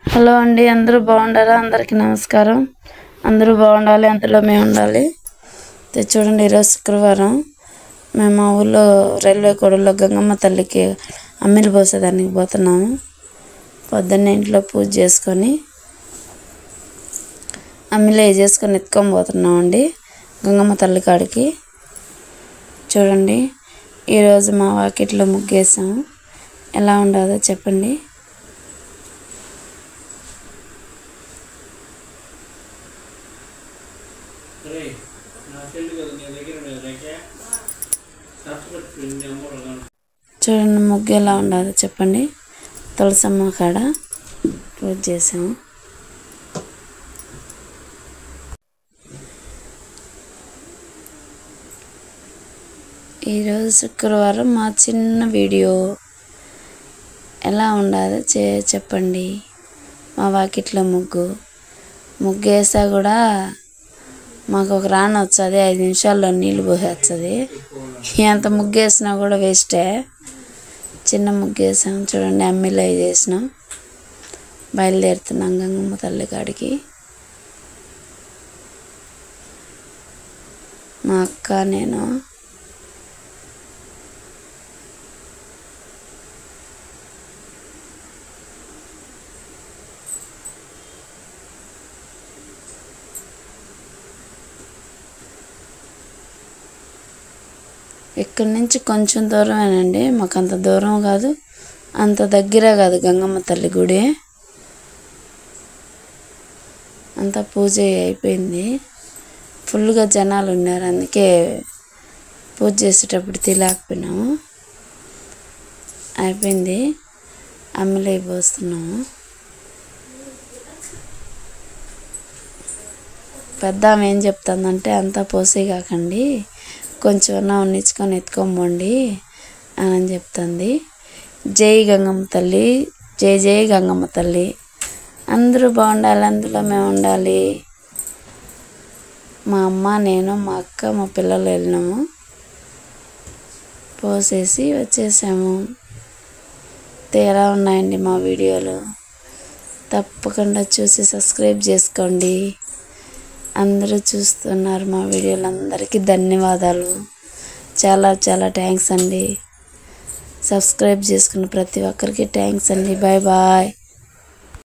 Hello అండి, అందరూ బాగుండారా? అందరికీ నమస్కారం. అందరూ బాగుండాలి, అందులో మేము ఉండాలి. చూడండి, ఈరోజు శుక్రవారం. మేము మా ఊళ్ళో రైల్వే కోడల్లో గంగమ్మ తల్లికి అమ్మిలు పోసేదానికి పోతున్నాము. పొద్దున్నే ఇంట్లో పూజ చేసుకొని అమ్మిలు చేసుకొని ఎత్తుకొని పోతున్నామండి గంగమ్మ తల్లి కాడికి. చూడండి, ఈరోజు మా వాకిట్లో ముగ్గేసాము. ఎలా ఉండదో చెప్పండి. చూడండి, ముగ్గు ఎలా ఉండదో చెప్పండి. తులసమ్మ కాడ పూజ చేసాము. ఈరోజు శుక్రవారం మా చిన్న వీడియో ఎలా ఉండదో చెప్పండి. మా వాకిట్లో ముగ్గు వేసా కూడా మాకు ఒక రాను వచ్చేది, 5 నిమిషాల్లో నీళ్ళు పోసేస్తుంది. ఎంత ముగ్గేసినా కూడా వేస్టే. చిన్న ముగ్గు వేసాం. చూడండి, అమ్మిలో చేసినాం. బయలుదేరుతున్నాం గంగమ్మ తల్లి కాడికి. మా అక్క నేను. ఇక్కడి నుంచి కొంచెం దూరమేనండి, మాకు అంత దూరం కాదు, అంత దగ్గర కాదు. గంగమ్మ తల్లి గుడి అంతా పూజ అయిపోయింది. ఫుల్గా జనాలు ఉన్నారు, అందుకే పూజ చేసేటప్పుడు తీలేకపోయినాము. అయిపోయింది, అమ్మిలో పోస్తున్నాము. పెద్ద ఆమె ఏం చెప్తుందంటే, అంతా పోసే కాకండి, కొంచెం ఉన్నించుకొని ఎత్తుకోమండి అని చెప్తుంది. జై గంగమ్మ తల్లి, జై జై గంగమ్మ తల్లి. అందరూ బాగుండాలి, అందులో మేము ఉండాలి. మా అమ్మ, నేను, మా అక్క, మా పిల్లలు వెళ్ళినాము. పోసేసి వచ్చేసాము. ఎలా ఉన్నాయండి మా వీడియోలు? తప్పకుండా చూసి సబ్స్క్రైబ్ చేసుకోండి. అందరూ చూస్తున్నారు మా వీడియోలు, అందరికీ ధన్యవాదాలు. చాలా చాలా థ్యాంక్స్ అండి. సబ్స్క్రైబ్ చేసుకున్న ప్రతి ఒక్కరికి థ్యాంక్స్ అండి. Bye bye.